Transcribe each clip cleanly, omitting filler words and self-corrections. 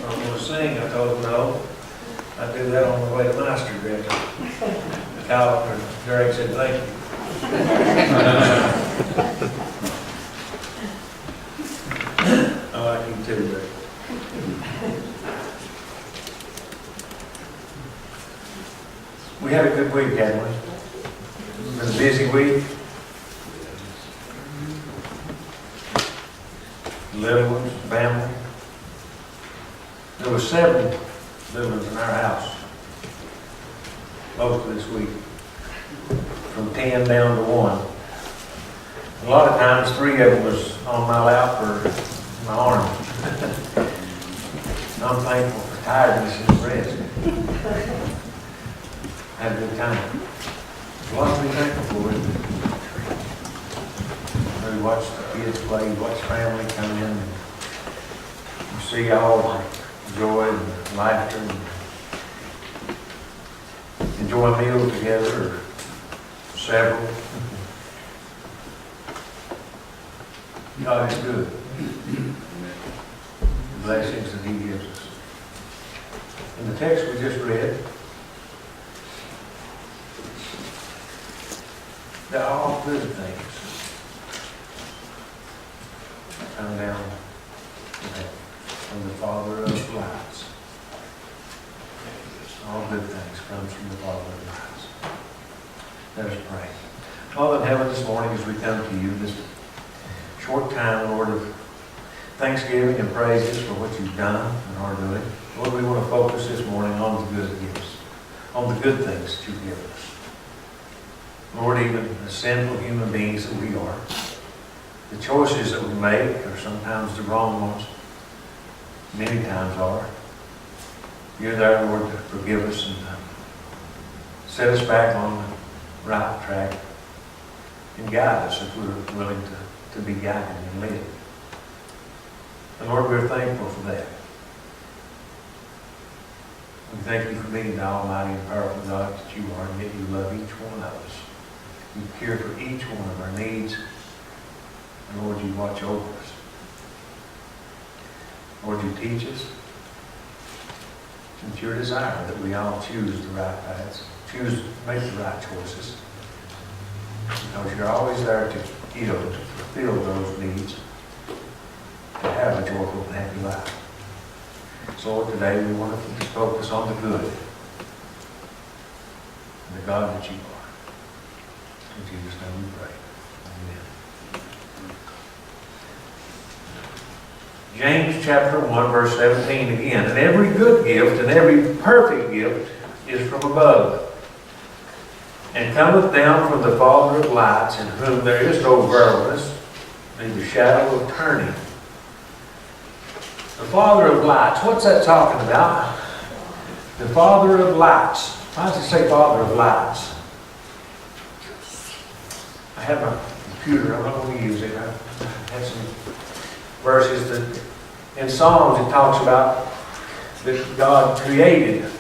I'm going to sing. I told him no. I do that on the way to Master Grant. Calvin or Derek said, thank you. I like you too, Derek. We had a good week, hadn't we? It's been a busy week. Little ones, family. There were 7 little ones in our house most of this week, from 10 down to 1. A lot of times 3 of them was on my lap or my arm. I'm thankful for tiredness and rest. Had a good time. A lot to be thankful for. We watch the kids play, watch family come in, and you see all the joy and laughter, and enjoy a meal together, or several. God is good. The blessings that He gives us. In the text we just read, they're all good things come down from the Father of lights. All good things comes from the Father of lights. Let us pray. Father in heaven, this morning as we come to you, this short time, Lord, of thanksgiving and praises for what you've done and are doing. Lord, we want to focus this morning on the good gifts, on the good things that you've given us. Lord, even the sinful human beings that we are, the choices that we make are sometimes the wrong ones. Many times are. You're there, Lord, to forgive us and set us back on the right track and guide us if we're willing to be guided and led. And Lord, we're thankful for that. We thank you for being the almighty and powerful God that you are, and yet you love each one of us. You care for each one of our needs. And Lord, you watch over us. Lord, you teach us. It's your desire that we all choose the right paths, make the right choices. Because you're always there to heal, to fulfill those needs, to have a joyful and happy life. So Lord, today we want to focus on the good, and the God that you are. In Jesus' name we pray. Amen. James chapter 1, verse 17 again. And every good gift and every perfect gift is from above, and cometh down from the Father of lights, in whom there is no variableness, neither shadow of turning. The Father of lights, what's that talking about? The Father of lights. Why does it say Father of lights? I have my computer, I'm not going to use it. I have some verses that in Psalms it talks about that God created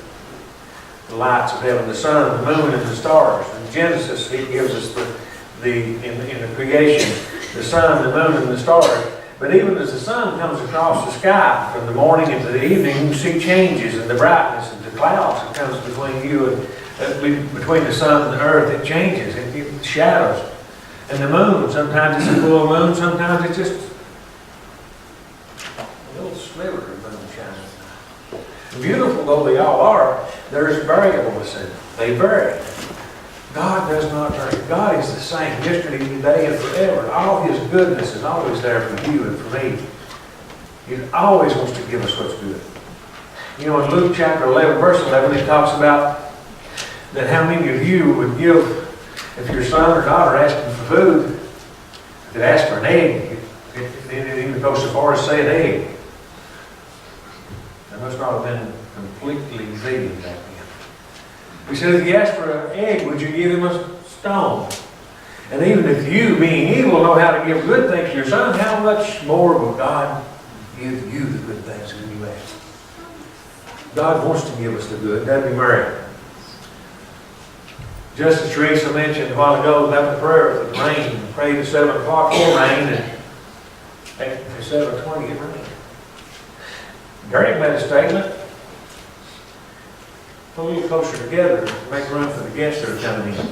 the lights of heaven, the sun, the moon, and the stars. In Genesis, He gives us in the creation, the sun, the moon, and the stars. But even as the sun comes across the sky from the morning into the evening, you see changes in the brightness of the clouds that comes between you and between the sun and the earth. It changes. It shadows. And the moon, sometimes it's a full moon, sometimes it's just a little sliver of moon shining. Beautiful though they all are, there's variableness in them. They vary. God does not vary. God is the same yesterday, today, and forever. All His goodness is always there for you and for me. He always wants to give us what's good. You know, in Luke chapter 11, verse 11, it talks about that how many of you would give, if your son or daughter asked you for food, could ask for an egg. It even goes so far as say an egg. That must not have been completely vegan back then. We said, if you asked for an egg, would you give him a stone? And even if you, being evil, know how to give good things to your son, how much more will God give you the good things that you ask? God wants to give us the good. That'd be Mary. Just as Teresa mentioned a while ago about the prayer for the rain, prayed at 7 o'clock for rain, and at 7:20 it rained. Derek made a statement. Pull a little closer together to make room for the guests that are coming in.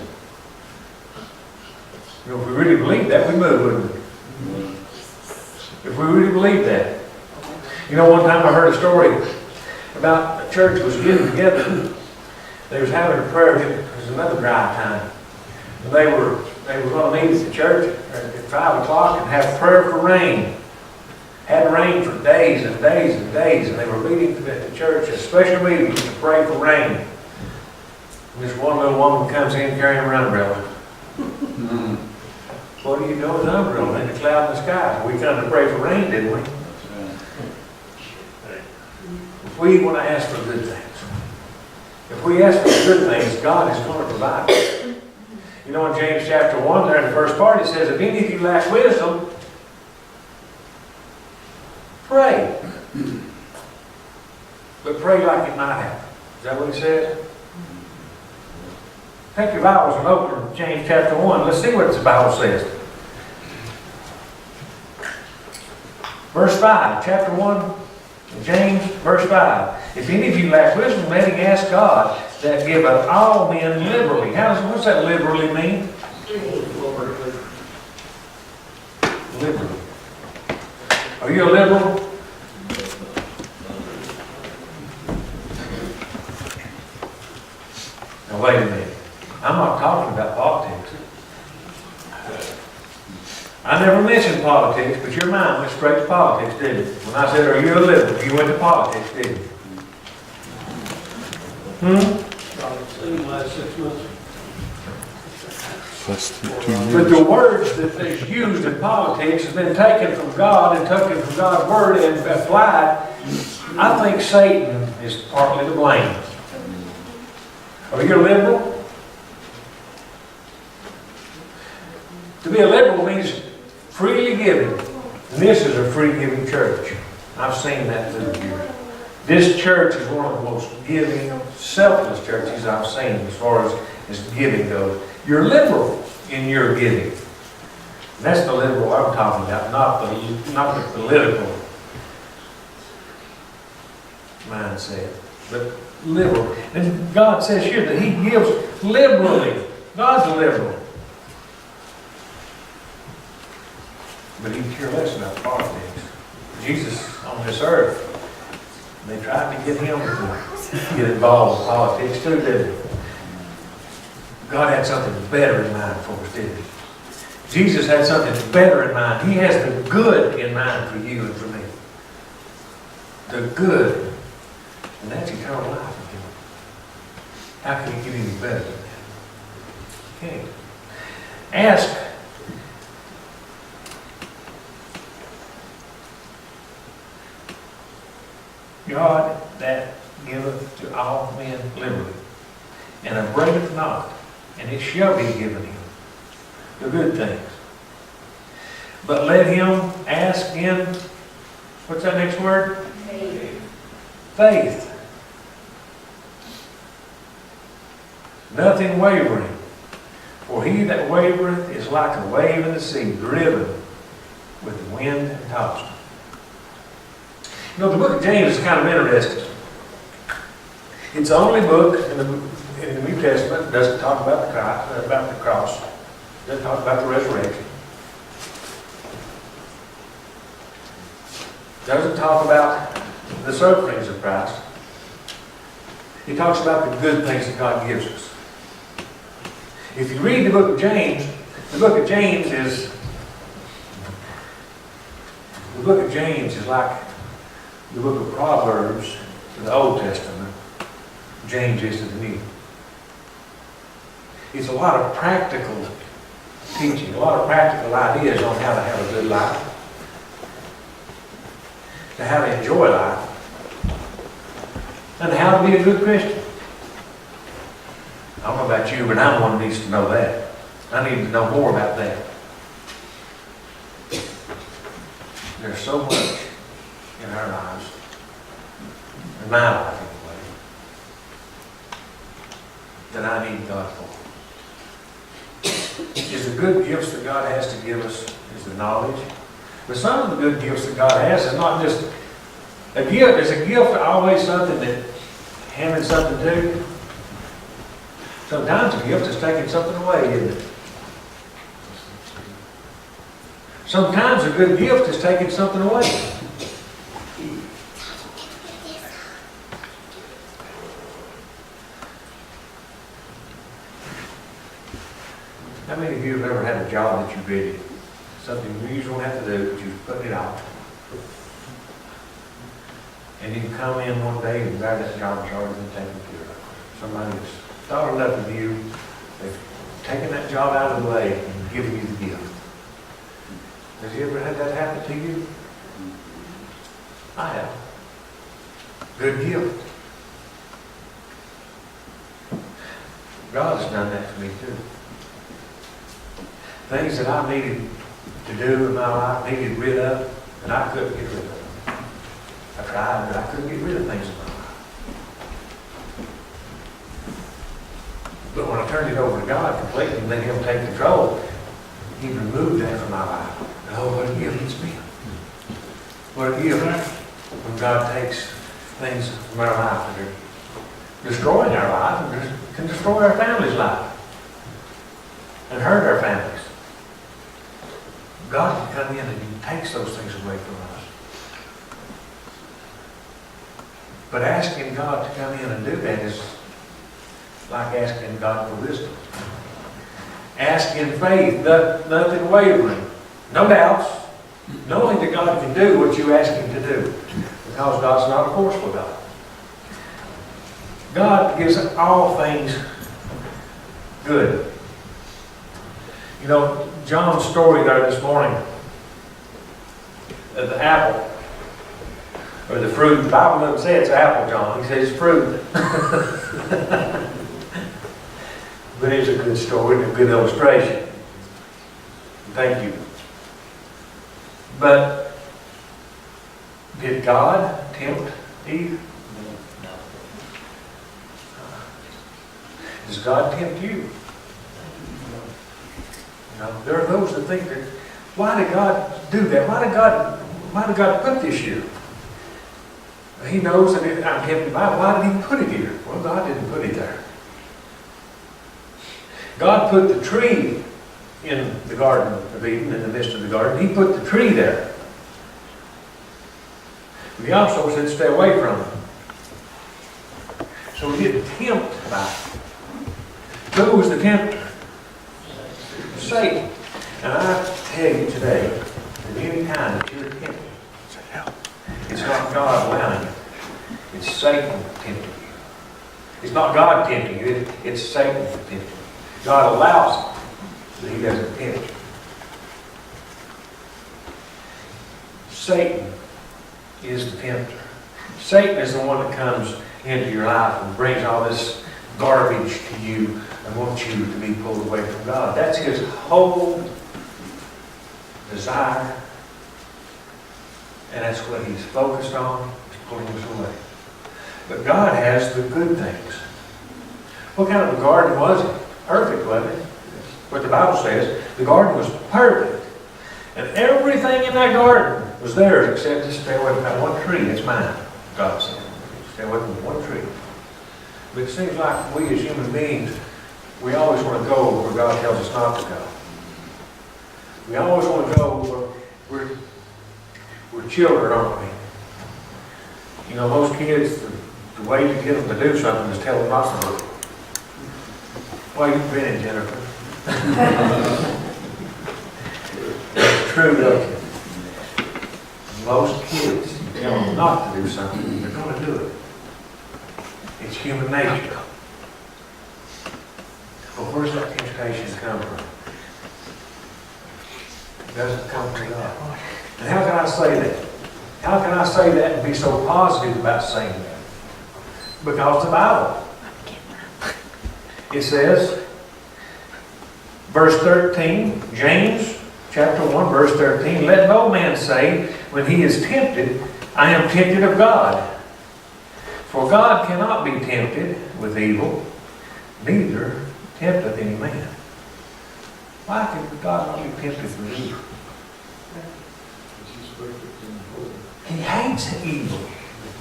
You know, if we really believe that, we move, wouldn't we? If we really believe that. You know, one time I heard a story about a church was getting together. They was having a prayer. It was another dry time. And they were going to meet at the church at 5 o'clock and have prayer for rain. Had rain for days and days and days, and they were meeting at the church, a special meeting to pray for rain. And this one little woman comes in carrying her umbrella. What do you know with an umbrella? In the cloud in the sky. We come to pray for rain, didn't we? If we want to ask for good things, if we ask for good things, God is going to provide. You know, in James chapter 1, there in the first part, it says, if any of you lack wisdom, pray. But pray like it might happen. Is that what it says? Take your Bibles and open to James chapter 1. Let's see what the Bible says. Verse 5, chapter 1, James, verse 5. If any of you lack wisdom, let him ask God, that giveth all men liberally. What's that liberally mean? Liberally. Are you a liberal? Now wait a minute. I'm not talking about politics. I never mentioned politics, but your mind went straight to politics, didn't it? When I said, are you a liberal? You went to politics, didn't you? Last 6 months. But the words that is used in politics has been taken from God and taken from God's Word and applied. I think Satan is partly to blame. Are you a liberal? To be a liberal means freely giving. And this is a free giving church. I've seen that through the years. This church is one of the most giving, selfless churches I've seen as far as giving goes. You're liberal in your giving. And that's the liberal I'm talking about, not the political mindset, but liberal. And God says here that He gives liberally. God's liberal. But He cares less about politics. Jesus on this earth, they tried to get Him to get involved with politics too, didn't they? God had something better in mind for us, didn't He? Jesus had something better in mind. He has the good in mind for you and for me. The good. And that's eternal life with Him. How can He get any better than that? He can't. Ask. God that giveth to all men liberally, and upbraideth not, and it shall be given him, the good things. But let him ask in, what's that next word? Faith. Faith. Nothing wavering. For he that wavereth is like a wave in the sea, driven with the wind and tossed. You know, the book of James is kind of interesting. It's the only book in the New Testament that doesn't talk about the cross. It doesn't talk about the resurrection. It doesn't talk about the sufferings of Christ. It talks about the good things that God gives us. If you read the book of James is like the book of Proverbs to the Old Testament. James is to the New. It's a lot of practical teaching, a lot of practical ideas on how to have a good life, to how to enjoy life, and how to be a good Christian. I don't know about you, but I'm one who needs to know that. I need to know more about that. There's so much in our lives, in my life anyway, that I need God for. Is the good gifts that God has to give us is the knowledge. But some of the good gifts that God has is not just A gift, is a gift always something that handing something to? Sometimes a gift is taking something away, isn't it? Sometimes a good gift is taking something away. How many of you have ever had a job that you did? Something you usually don't have to do, but you put it off. And you come in one day and glad that job has already been taken care of. Somebody has thought enough of you, they've taken that job out of the way and given you the gift. Has you ever had that happen to you? I have. Good gift. God has done that for me too. Things that I needed to do in my life, needed rid of, and I couldn't get rid of them. I tried, but I couldn't get rid of things in my life. But when I turned it over to God completely and let Him take control, He removed that from my life. Oh, what a gift it's been. What a gift when God takes things from our life that are destroying our life and can destroy our family's life and hurt our families. God can come in and He takes those things away from us. But asking God to come in and do that is like asking God for wisdom. Ask in faith, nothing wavering, no doubts, knowing that God can do what you ask Him to do, because God's not a forceful God. God gives all things good. You know, John's story there this morning of the apple, or the fruit. The Bible doesn't say it's apple, John. He says fruit. But it's a good story and a good illustration. Thank you. But did God tempt Eve? No. Does God tempt you? No. There are those that think that, why did God do that? Why did God put this here? He knows that I'm tempted by it. Why did He put it here? Well, God didn't put it there. God put the tree in the Garden of Eden, in the midst of the garden. He put the tree there. But He also said, stay away from it. So He didn't tempt by it. Who was the tempter? Satan. And I tell you today, that any time that you're tempted, it's not God allowing you. It's Satan tempting you. It's not God tempting you. It's Satan tempting you. God allows it, but He doesn't tempt you. Satan is the tempter. Satan is the one that comes into your life and brings all this garbage to you and wants you to be pulled away from God. That's his whole desire. And that's what he's focused on, is pulling us away. But God has the good things. What kind of a garden was it? Perfect, wasn't it? What the Bible says, the garden was perfect. And everything in that garden was theirs except to stay away from that one tree. It's mine, God said. Stay away from one tree. But it seems like we as human beings, we always want to go where God tells us not to go. We always want to go where we're children, aren't we? You know, most kids, the way to get them to do something is tell them not to do it. Why are you grinning, Jennifer? It's true, though. Most kids, you tell them not to do something, they're going to do it. It's human nature. But where's that temptation come from? It doesn't come from God. And how can I say that? How can I say that and be so positive about saying that? Because the Bible. It says, verse 13, James chapter 1, verse 13, let no man say when he is tempted, I am tempted of God. For God cannot be tempted with evil, neither tempteth any man. Why can God not be tempted with evil? He hates evil.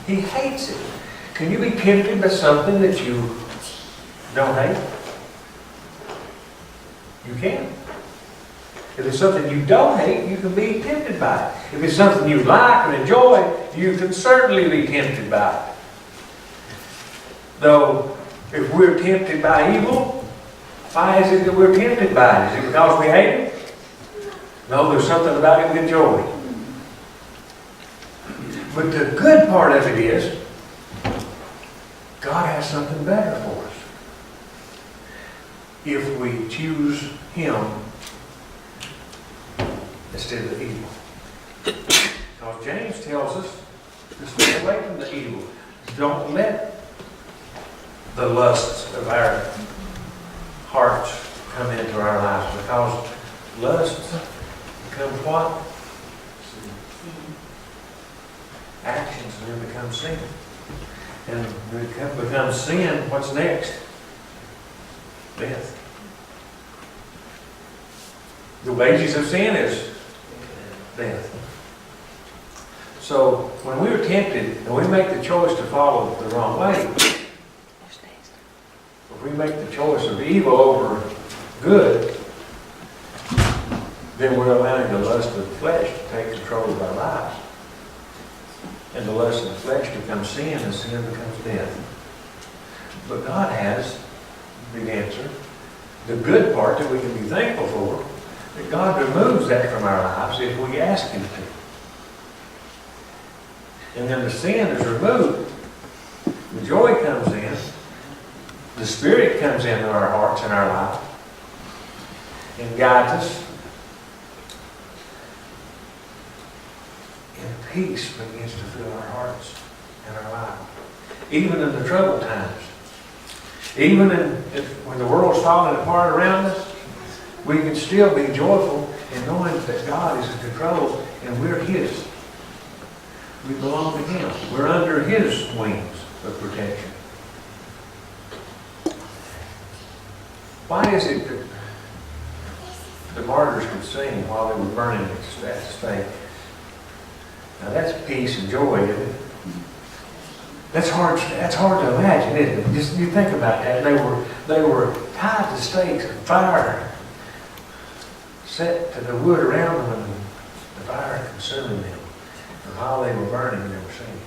He hates it. Can you be tempted by something that you don't hate? You can. If it's something you don't hate, you can be tempted by it. If it's something you like or enjoy, you can certainly be tempted by it. Though, if we're tempted by evil, why is it that we're tempted by it? Is it because we hate it? No, there's something about it we enjoy. But the good part of it is, God has something better for us. If we choose Him instead of evil. Because James tells us to stay away from the evil. Don't let the lusts of our hearts come into our lives, because lust becomes what? Actions, and then become sin. And when it becomes sin, what's next? Death. The wages of sin is death. So when we are tempted and we make the choice to follow the wrong way, if we make the choice of evil over good, then we're allowing the lust of the flesh to take control of our lives. And the lust of the flesh becomes sin, and sin becomes death. But God has the answer, the good part that we can be thankful for, that God removes that from our lives if we ask Him to. And then the sin is removed, the joy comes in, the Spirit comes into our hearts and our life, and guides us, and peace begins to fill our hearts and our life. Even in the troubled times, even when the world's falling apart around us, we can still be joyful in knowing that God is in control and we're His. We belong to Him. We're under His wings of protection. Why is it that the martyrs could sing while they were burning at the stake? Now that's peace and joy, isn't it? That's hard to imagine, isn't it? Just you think about that. They were tied to stakes and fire set to the wood around them, and the fire consuming them. And while they were burning, they were singing.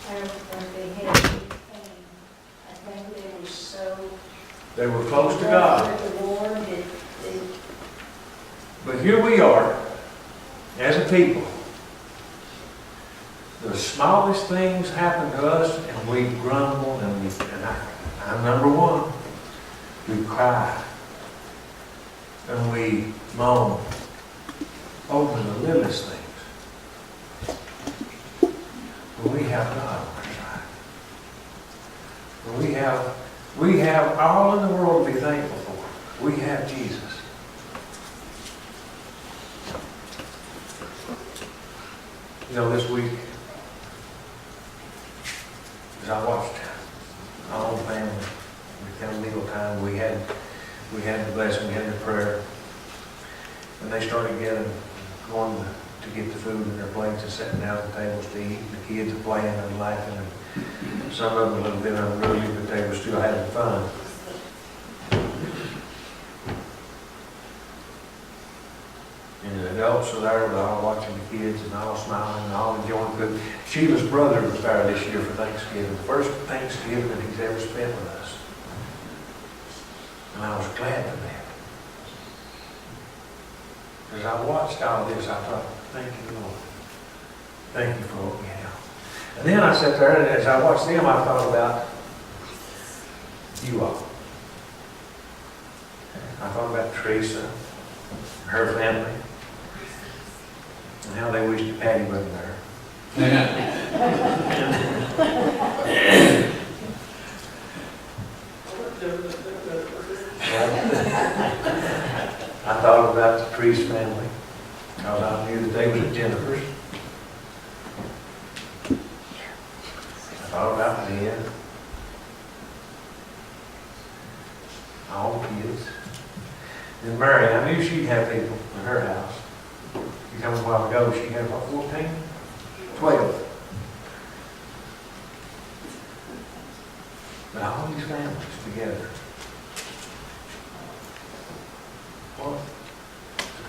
They had big pain. I think they were so. They were close to God. The Lord, But here we are, as a people. The smallest things happen to us, and we grumble, and I'm number one. We cry, and we moan over the littlest things. But we have God on our side. But we have all in the world to be thankful for. We have Jesus. You know, this week, as I watched my own family, we come meal time, we had the blessing, we had the prayer, and they started going to get the food in their plates and sitting down at the tables to eat. The kids are playing and laughing, and some of them a little bit unruly, but they were still having fun. And the adults were there, were all watching the kids and all smiling and all enjoying food. Sheila's brother was there this year for Thanksgiving, the first Thanksgiving that he's ever spent with us. And I was glad for that. As I watched all this, I thought, thank you, Lord. Thank you for what we have. And then I sat there, and as I watched them, I thought about you all. I thought about Teresa, her family, and how they wished Patty wasn't there. I thought about the Priest family, because I knew that they were at Jennifer's. I thought about Ben, all the kids. And And Mary, I knew she'd have people in her house. She told me a while ago, she had what, 14? 12. But all these families together. What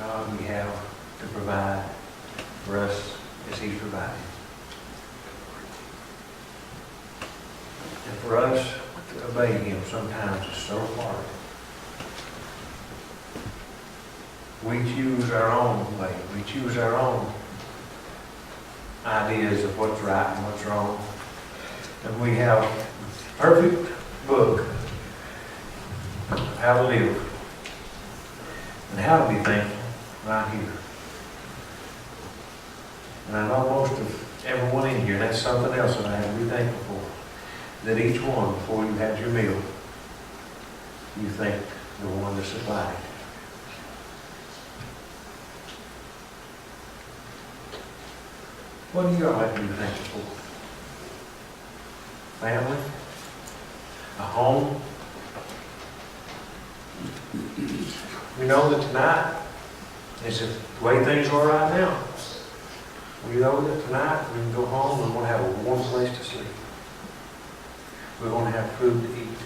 God we have to provide for us as He's providing. And for us to obey Him sometimes is so hard. We choose our own way. We choose our own ideas of what's right and what's wrong. And we have a perfect book of how to live and how to be thankful right here. And I know most of everyone in here, that's something else that I have to be thankful for. That each one, before you had your meal, you thank the one that supplied it. What do you all have to be thankful for? Family? A home? We know that tonight is the way things are right now. We know that tonight we can go home and we'll have a warm place to sleep. We're going to have food to eat.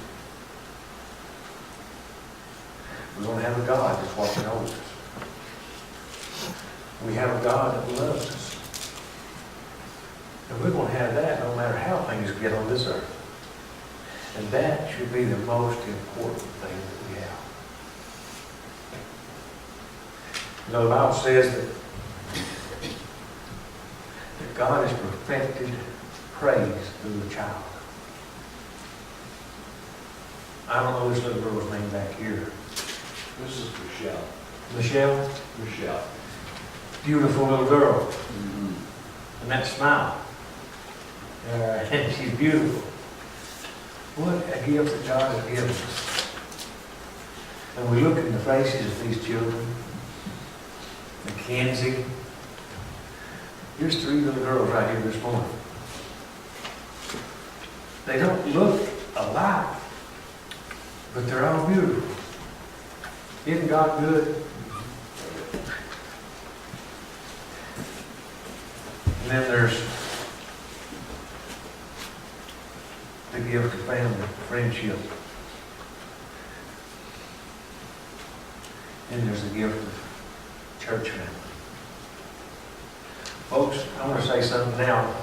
We're going to have a God that's watching over us. We have a God that loves us. And we're going to have that no matter how things get on this earth. And that should be the most important thing that we have. You know, the Bible says that God has perfected praise through the child. I don't know this little girl's name back here. This is Michelle. Michelle? Michelle. Beautiful little girl. Mm-hmm. And that smile. And she's beautiful. What a gift that God has given us. And we look in the faces of these children. Mackenzie. Here's 3 little girls right here this morning. They don't look alike, but they're all beautiful. Isn't God good? And then there's the gift of family, friendship. And there's the gift of church family. Folks, I want to say something now.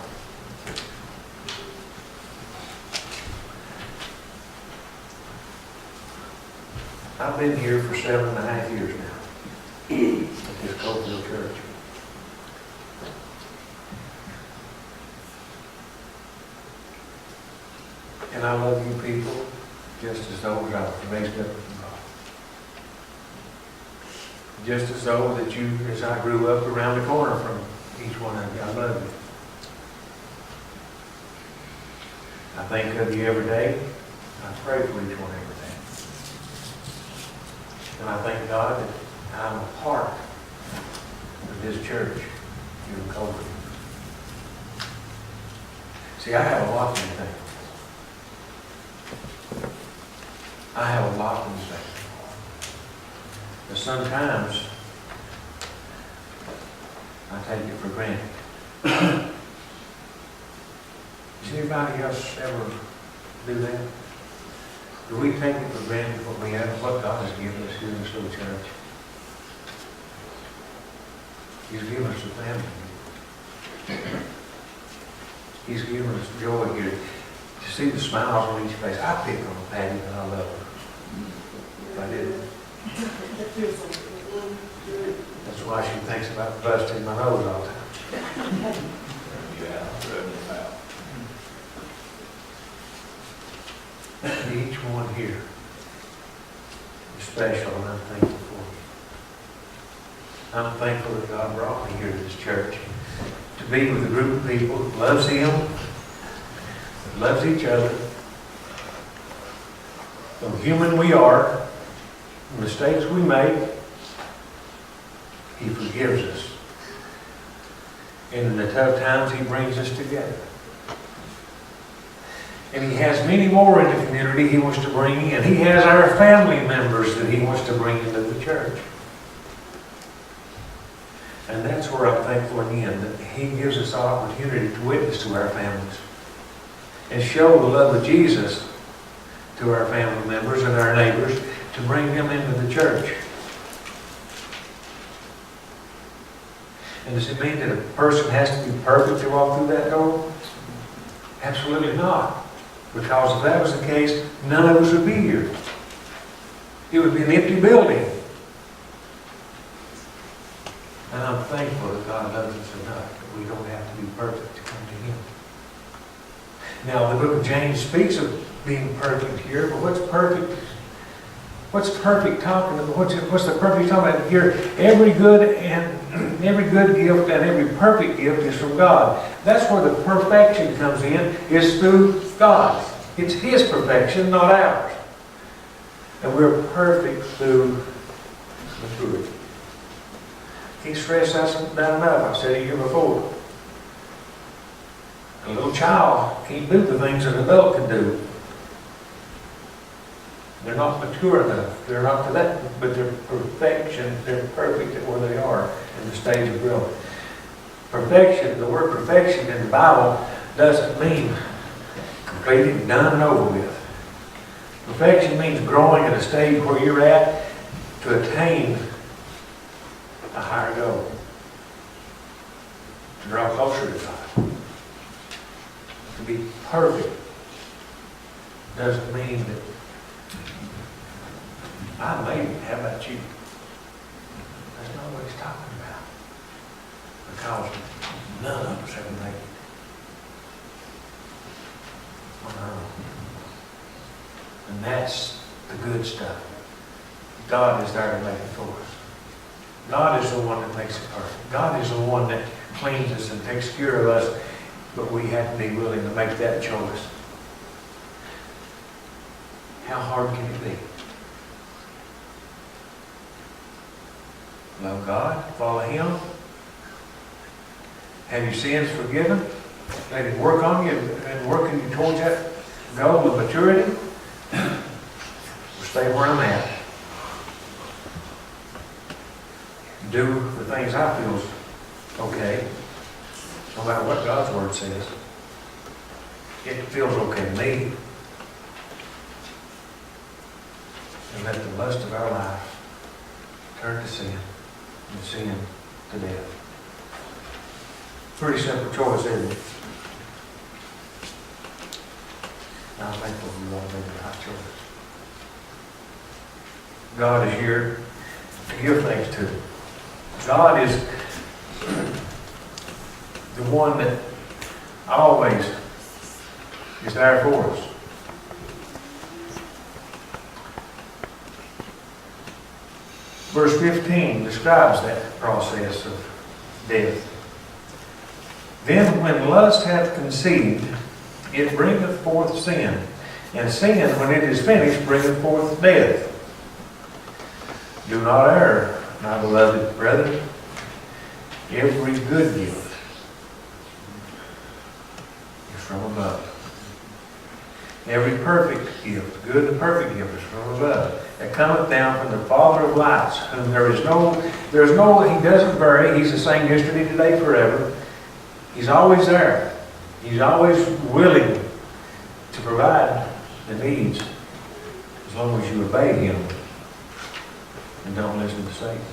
I've been here for 7.5 years now at this Coalville Church. And I love you people just as though I was raised up with God. Just as though that you, as I grew up around the corner from each one of you, I love you. I think of you every day. I pray for each one every day. And I thank God that I'm a part of this church here in Coalville. See, I have a lot to be thankful. I have a lot to be thankful for. But sometimes I take it for granted. Does anybody else ever do that? Do we take it for granted what we have, what God has given us here in this little church? He's given us a family. He's given us joy here. To see the smiles on each face. I pick on Patty, but I love her. If I didn't. That's why she thinks about busting my nose all the time. Yeah, Each one here is special, and I'm thankful for you. I'm thankful that God brought me here to this church to be with a group of people who loves Him, that loves each other. Though human we are, the mistakes we make, He forgives us. And in the tough times, He brings us together. And he has many more in the community he wants to bring in. He has our family members that he wants to bring into the church. And that's where I'm thankful again that he gives us the opportunity to witness to our families and show the love of Jesus to our family members and our neighbors to bring them into the church. And does it mean that a person has to be perfect to walk through that door? Absolutely not. Because if that was the case, none of us would be here. It would be an empty building. And I'm thankful that God loves us enough that we don't have to be perfect to come to Him. Now, the book of James speaks of being perfect here, but what's perfect? What's perfect talking about? What's the perfect talking about here? Every good gift and every perfect gift is from God. That's where the perfection comes in, is through God. It's His perfection, not ours. And we're perfect through maturity. Can't stress that enough. I said it here before. A little child can't do the things an adult can do. They're not mature enough. They're not to that, but they're perfection. They're perfect at where they are in the stage of growth. Perfection, the word perfection in the Bible doesn't mean completed, done, and over with. Perfection means growing at a stage where you're at to attain a higher goal. To draw closer to God. To be perfect doesn't mean that I made it. How about you? That's not what he's talking about. Because none of us have made it on our own. And that's the good stuff. God is there to make it for us. God is the one that makes it perfect. God is the one that cleans us and takes care of us, but we have to be willing to make that choice. How hard can it be? Love God, follow Him, have your sins forgiven, let Him work on you and working you towards that goal of maturity, or stay where I'm at. Do the things I feel is okay, no matter what God's Word says. It feels okay to me. And let the lust of our life turn to sin. And sin to death. Pretty simple choice, isn't it? I'm thankful you all made the right choice. God is here to give things to. God is the one that always is there for us. Verse 15 describes that process of death. Then when lust hath conceived, it bringeth forth sin. And sin, when it is finished, bringeth forth death. Do not err, my beloved brethren. Every good gift is from above. Every perfect gift, good and perfect gift is from above. That cometh down from the Father of lights, whom he doesn't vary. He's the same yesterday, today, forever. He's always there. He's always willing to provide the needs as long as you obey Him and don't listen to Satan.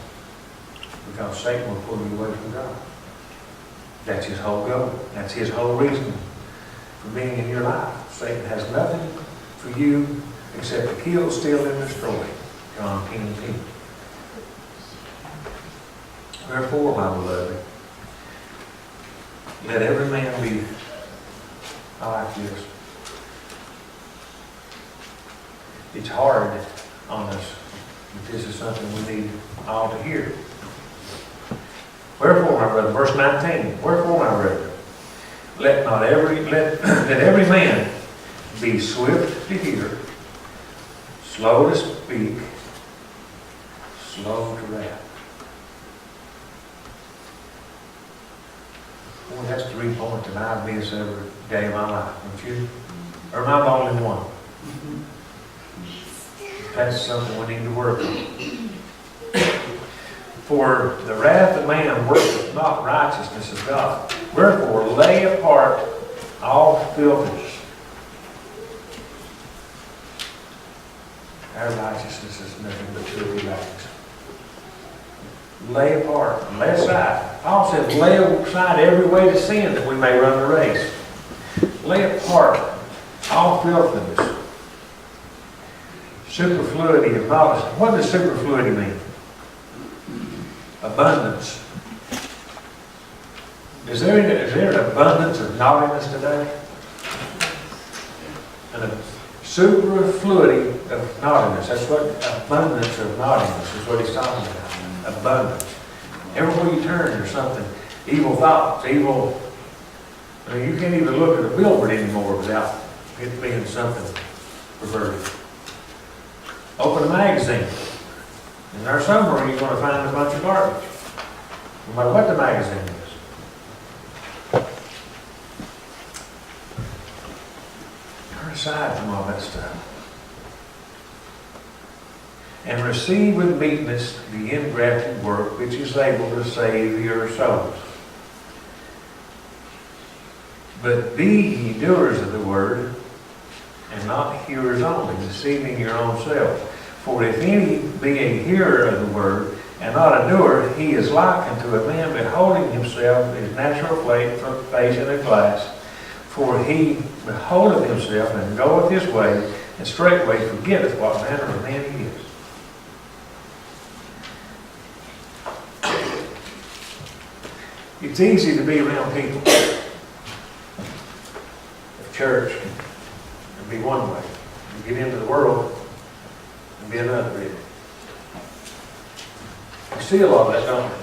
Because Satan will pull you away from God. That's his whole goal. That's his whole reason for being in your life. Satan has nothing for you except to kill, steal, and destroy. John 10:10. Therefore, my beloved, let every man be like this. It's hard on us, but this is something we need all to hear. Wherefore, my brother, verse 19, wherefore, my brother, let every man be swift to hear, slow to speak, slow to wrath. Boy, that's 3 points that I miss every day of my life, don't you? Or am I the only one? That's something we need to work on. For the wrath of man worketh not righteousness of God. Wherefore lay apart all filthiness. Our righteousness is nothing but filthy rags. Lay apart, lay aside. Paul says, lay aside every way to sin that we may run the race. Lay apart all filthiness. Superfluity of knowledge. What does superfluity mean? Abundance. Is there an abundance of naughtiness today? And a superfluity of naughtiness. That's what abundance of naughtiness is what he's talking about. Abundance. Everywhere you turn, there's something. Evil thoughts, evil. I mean, you can't even look at a billboard anymore without it being something perverted. Open a magazine. And there's somewhere you're going to find a bunch of garbage. No matter what the magazine is. Turn aside from all that stuff. And receive with meekness the engrafted work which is able to save your souls. But be ye doers of the word, and not hearers only, deceiving your own selves. For if any be a hearer of the word, and not a doer, he is like unto a man beholding himself his natural face in a glass. For he beholdeth himself, and goeth his way, and straightway forgetteth what manner of man he is. It's easy to be around people. The church can be one way. You get into the world and be another really. We see a lot of that, don't we?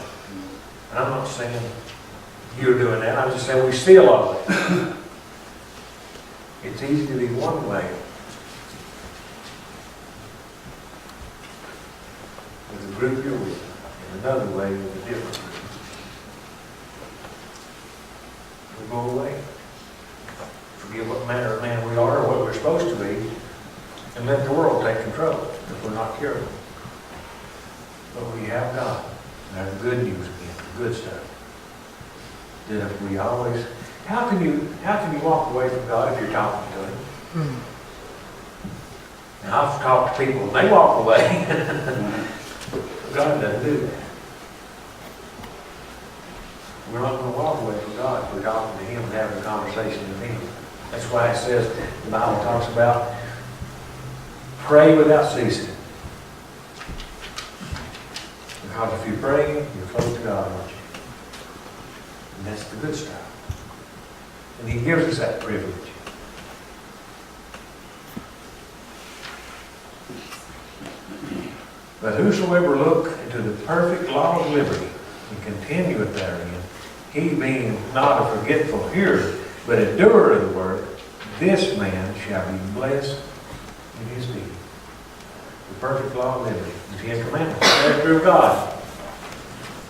And I'm not saying you're doing that. I'm just saying we see a lot of that. It's easy to be one way with the group you're with, and another way with a different group. We go away, forget what manner of man we are or what we're supposed to be, and let the world take control if we're not careful. But we have God. And that's the good news again, the good stuff. That if we always, how can you walk away from God if you're talking to Him? Now I've talked to people and they walk away. God doesn't do that. We're not going to walk away from God if we're talking to Him and having a conversation with Him. That's why it says, the Bible talks about pray without ceasing. Because if you're praying, you're close to God, aren't you? And that's the good stuff. And He gives us that privilege. But whosoever look into the perfect law of liberty and continueth therein, he being not a forgetful hearer, but a doer of the word, this man shall be blessed in his deed. The perfect law of liberty, the Ten Commandments, the character of God.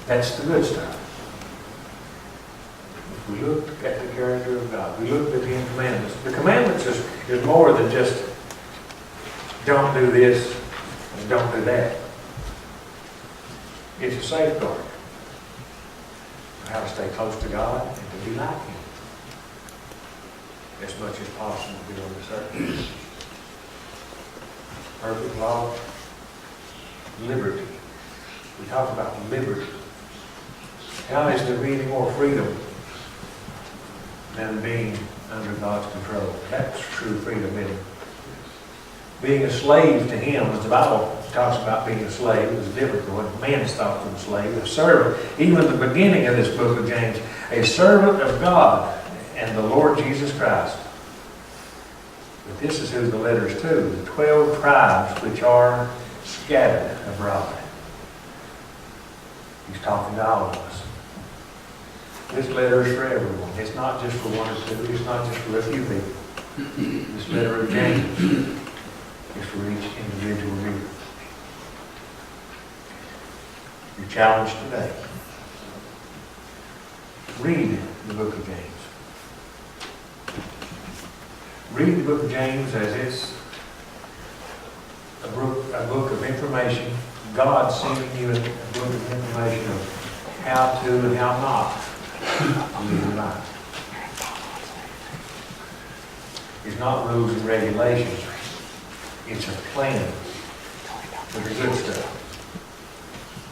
That's the good stuff. If we look at the character of God, we look at the Ten Commandments. The commandments is more than just don't do this and don't do that. It's a safeguard. How to stay close to God and to be like Him as much as possible here on this earth. Perfect law, liberty. We talk about liberty. How is there any more freedom than being under God's control? That's true freedom, isn't it? Being a slave to Him, as the Bible talks about being a slave, is different from what man's thought of a slave. A servant, even the beginning of this book of James, a servant of God and the Lord Jesus Christ. But this is who the letter is to, the 12 tribes which are scattered abroad. He's talking to all of us. This letter is for everyone. It's not just for one or two. It's not just for a few people. This letter of James is for each individual reader. Your challenge today. Read the book of James. Read the book of James as it's a book of information. God sending you a book of information of how to and how not to live your life. It's not rules and regulations. It's a plan for the good stuff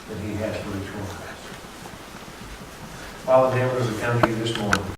that He has for each one of us. Father, members, we come to you this morning.